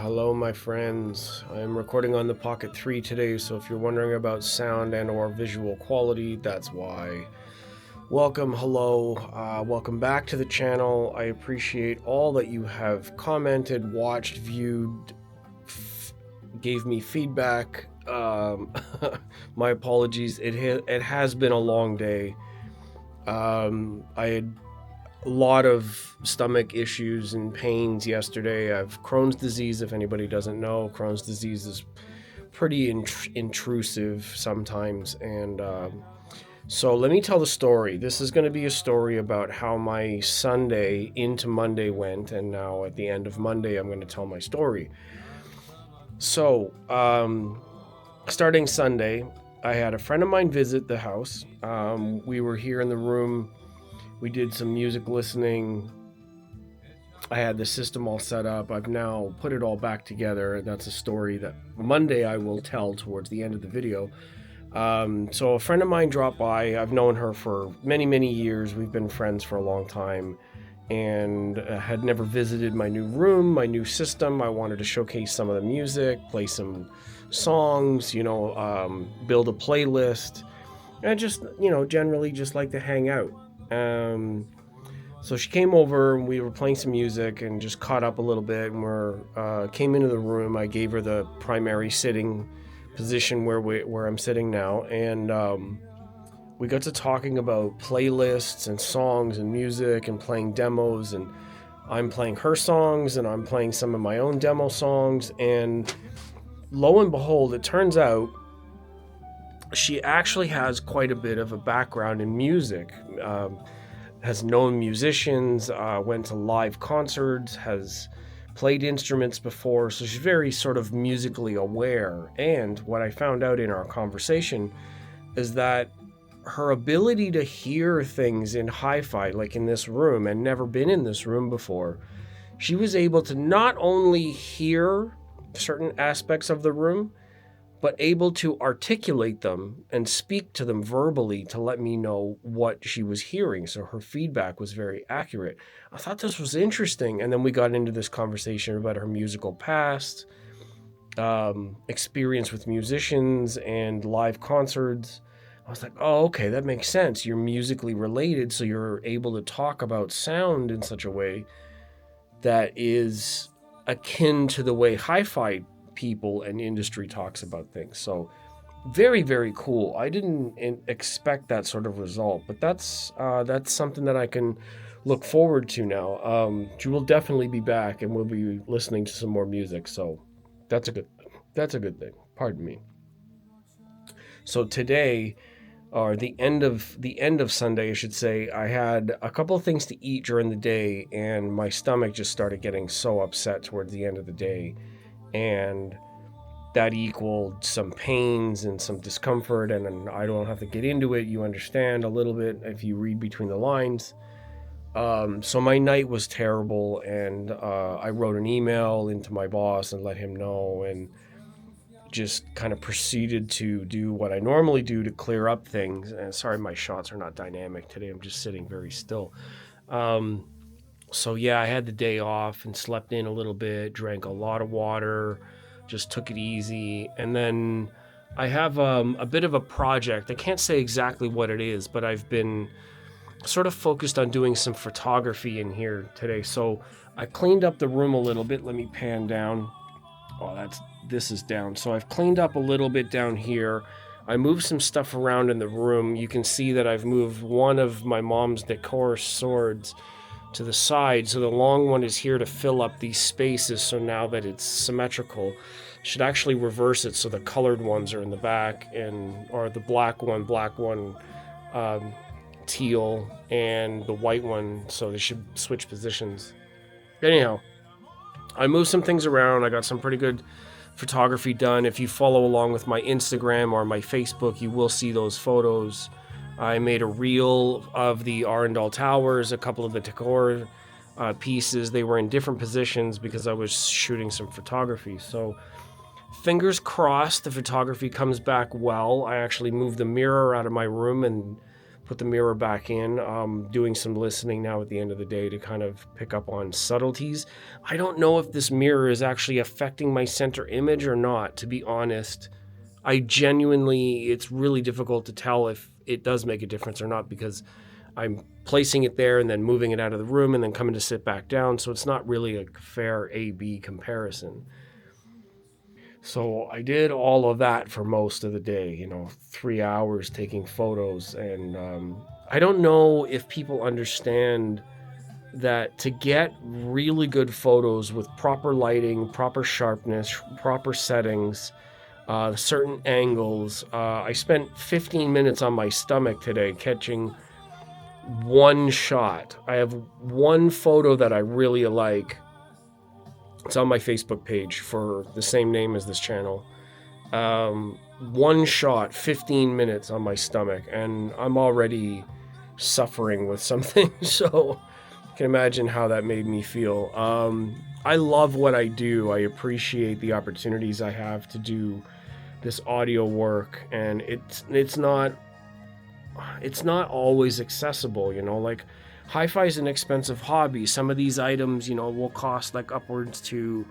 Hello my friends. I'm recording on the Pocket 3 today, so if you're wondering about sound and or visual quality, that's why. Welcome, hello, welcome back to the channel. I appreciate all that you have commented, watched, viewed, gave me feedback. My apologies, it has been a long day. I had a lot of stomach issues and pains yesterday. I have Crohn's disease. If anybody doesn't know, Crohn's disease is pretty intrusive sometimes. And so let me tell the story. This is going to be a story about how my Sunday into Monday went. And now at the end of Monday, I'm going to tell my story. So starting Sunday, I had a friend of mine visit the house. We were here in the room. We did some music listening. I had the system all set up. I've now put it all back together. That's a story that Monday I will tell towards the end of the video. So a friend of mine dropped by. I've known her for many, many years. We've been friends for a long time and had never visited my new room, my new system. I wanted to showcase some of the music, play some songs, build a playlist. And I just, generally just like to hang out. So she came over and we were playing some music and just caught up a little bit, and came into the room. I gave her the primary sitting position where I'm sitting now, and we got to talking about playlists and songs and music and playing demos, and I'm playing her songs and I'm playing some of my own demo songs, and lo and behold, it turns out she actually has quite a bit of a background in music, has known musicians, went to live concerts, has played instruments before, so she's very sort of musically aware. And what I found out in our conversation is that her ability to hear things in HiFi, like in this room, and never been in this room before, she was able to not only hear certain aspects of the room, but able to articulate them and speak to them verbally to let me know what she was hearing. So her feedback was very accurate. I thought this was interesting. And then we got into this conversation about her musical past, experience with musicians and live concerts. I was like, oh, okay, that makes sense. You're musically related, so you're able to talk about sound in such a way that is akin to the way HiFi people and industry talks about things. So very, very cool. I didn't expect that sort of result, but that's something that I can look forward to now. She will definitely be back and we'll be listening to some more music. So that's a good thing. Pardon me. So today, or the end of Sunday, I should say, I had a couple of things to eat during the day, and my stomach just started getting so upset towards the end of the day. And that equaled some pains and some discomfort, and I don't have to get into it. You understand a little bit if you read between the lines. So my night was terrible, and I wrote an email into my boss and let him know, and just kind of proceeded to do what I normally do to clear up things. And sorry, my shots are not dynamic today. I'm just sitting very still. So yeah, I had the day off and slept in a little bit, drank a lot of water, just took it easy. And then I have a bit of a project. I can't say exactly what it is, but I've been sort of focused on doing some photography in here today. So I cleaned up the room a little bit. Let me pan down. Oh, this is down. So I've cleaned up a little bit down here. I moved some stuff around in the room. You can see that I've moved one of my mom's decor swords to the side, so the long one is here to fill up these spaces. So now that it's symmetrical, should actually reverse it so the colored ones are in the back, or the black one, teal, and the white one, so they should switch positions. Anyhow, I moved some things around. I got some pretty good photography done. If you follow along with my Instagram or my Facebook, you will see those photos. I made a reel of the Arundel Towers, a couple of the decor pieces. They were in different positions because I was shooting some photography. So fingers crossed the photography comes back well. I actually moved the mirror out of my room and put the mirror back in. Doing some listening now at the end of the day to kind of pick up on subtleties. I don't know if this mirror is actually affecting my center image or not, to be honest. It's really difficult to tell if it does make a difference or not, because I'm placing it there and then moving it out of the room and then coming to sit back down. So it's not really a fair A-B comparison. So I did all of that for most of the day, 3 hours taking photos. And I don't know if people understand that to get really good photos with proper lighting, proper sharpness, proper settings, certain angles. I spent 15 minutes on my stomach today catching one shot. I have one photo that I really like. It's on my Facebook page for the same name as this channel. One shot, 15 minutes on my stomach, and I'm already suffering with something. So you can imagine how that made me feel. I love what I do. I appreciate the opportunities I have to do this audio work, and it's not always accessible, like hi-fi is an expensive hobby. Some of these items, will cost like upwards to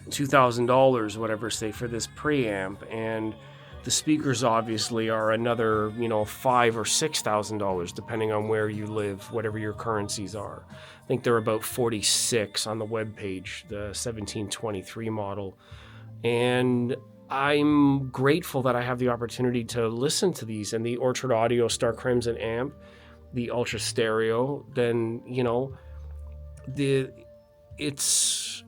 $2,000, whatever, say, for this preamp, and the speakers obviously are another, $5,000 or $6,000 depending on where you live, whatever your currencies are. I think they're about 46 on the webpage, the 1723 model, and I'm grateful that I have the opportunity to listen to these. And the Orchard Audio Star Crimson amp, the Ultra Stereo, then,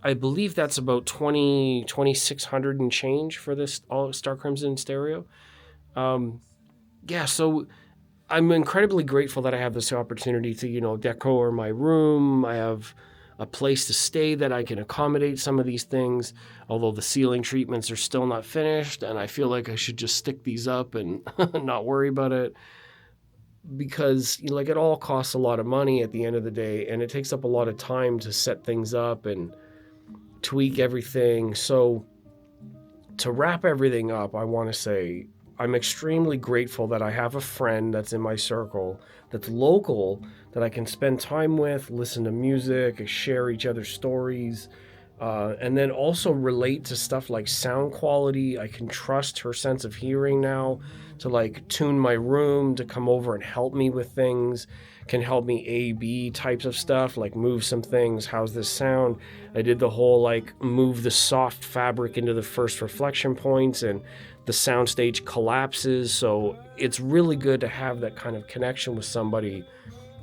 I believe that's about $2,600 and change for this Star Crimson stereo. So I'm incredibly grateful that I have this opportunity to, decor my room. I have a place to stay that I can accommodate some of these things, although the ceiling treatments are still not finished, and I feel like I should just stick these up and not worry about it, because it all costs a lot of money at the end of the day, and it takes up a lot of time to set things up and tweak everything. So to wrap everything up, I want to say I'm extremely grateful that I have a friend that's in my circle, that's local, that I can spend time with, listen to music, share each other's stories, and then also relate to stuff like sound quality. I can trust her sense of hearing now to tune my room, to come over and help me with things, can help me A/B types of stuff, like move some things. How's this sound? I did the whole move the soft fabric into the first reflection points, and the soundstage collapses. So it's really good to have that kind of connection with somebody,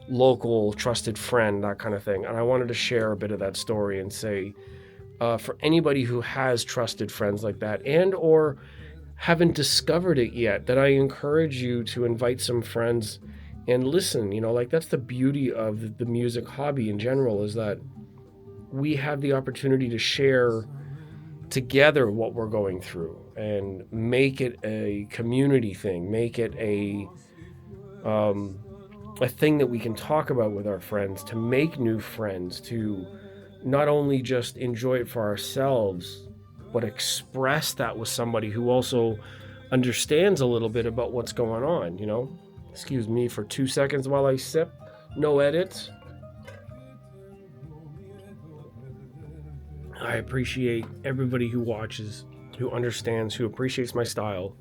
local, trusted friend, that kind of thing. And I wanted to share a bit of that story and say, for anybody who has trusted friends like that and or haven't discovered it yet, that I encourage you to invite some friends and listen. That's the beauty of the music hobby in general, is that we have the opportunity to share together what we're going through and make it a community thing, make it a thing that we can talk about with our friends, to make new friends, to not only just enjoy it for ourselves, but express that with somebody who also understands a little bit about what's going on. Excuse me for 2 seconds while I sip. No edits. I appreciate everybody who watches, who understands, who appreciates my style,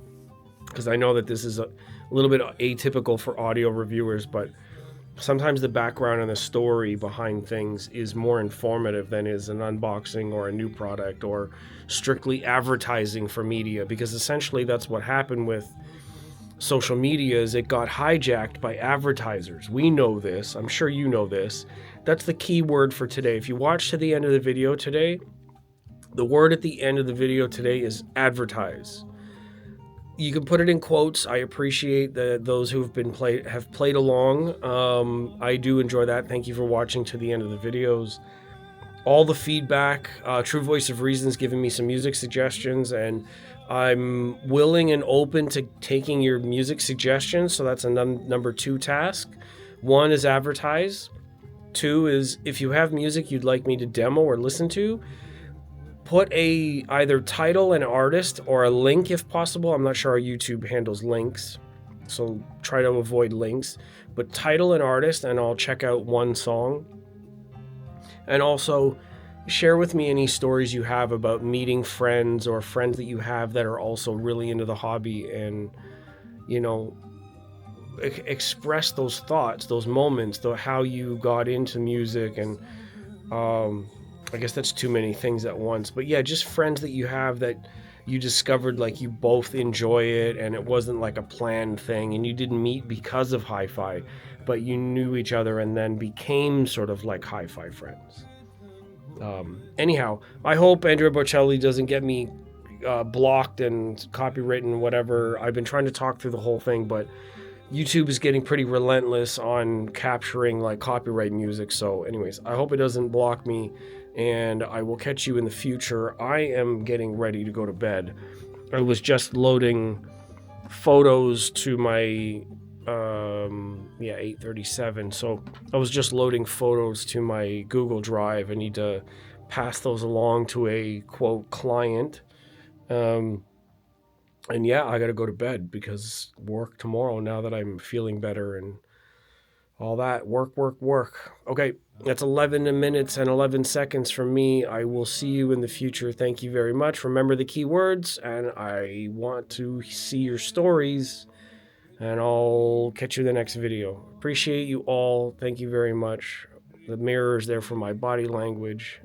because I know that this is a little bit atypical for audio reviewers, but sometimes the background and the story behind things is more informative than is an unboxing or a new product or strictly advertising for media, because essentially that's what happened with social media. Is it got hijacked by advertisers. We know this. I'm sure you know this. That's the key word for today. If you watch to the end of the video today, the word at the end of the video today is advertise. You can put it in quotes. I appreciate those who have played along. I do enjoy that. Thank you for watching to the end of the videos. All the feedback, True Voice of Reason's giving me some music suggestions, and I'm willing and open to taking your music suggestions. So that's a number 2 task. 1 is advertise. 2 is, if you have music you'd like me to demo or listen to, put either title and artist or a link if possible. I'm not sure how YouTube handles links. so try to avoid links. But title an artist, and I'll check out one song. And also, share with me any stories you have about meeting friends or friends that you have that are also really into the hobby, and express those thoughts, those moments, how you got into music. And I guess that's too many things at once, but yeah, just friends that you have that you discovered like you both enjoy it, and it wasn't like a planned thing, and you didn't meet because of HiFi, but you knew each other and then became sort of like HiFi friends. Anyhow, I hope Andrea Bocelli doesn't get me blocked and copywritten, whatever. I've been trying to talk through the whole thing, but YouTube is getting pretty relentless on capturing like copyright music. So anyways, I hope it doesn't block me, and I will catch you in the future. I am getting ready to go to bed. I was just loading photos to my 8:37. So I was just loading photos to my Google Drive. I need to pass those along to a quote client. And yeah, I got to go to bed because work tomorrow now that I'm feeling better and all that. Work. Okay, that's 11 minutes and 11 seconds from me. I will see you in the future. Thank you very much. Remember the keywords, and I want to see your stories, and I'll catch you in the next video. Appreciate you all. Thank you very much. The mirror is there for my body language.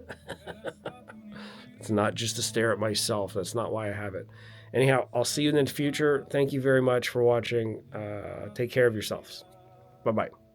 It's not just to stare at myself. That's not why I have it. Anyhow, I'll see you in the future. Thank you very much for watching. Take care of yourselves. Bye-bye.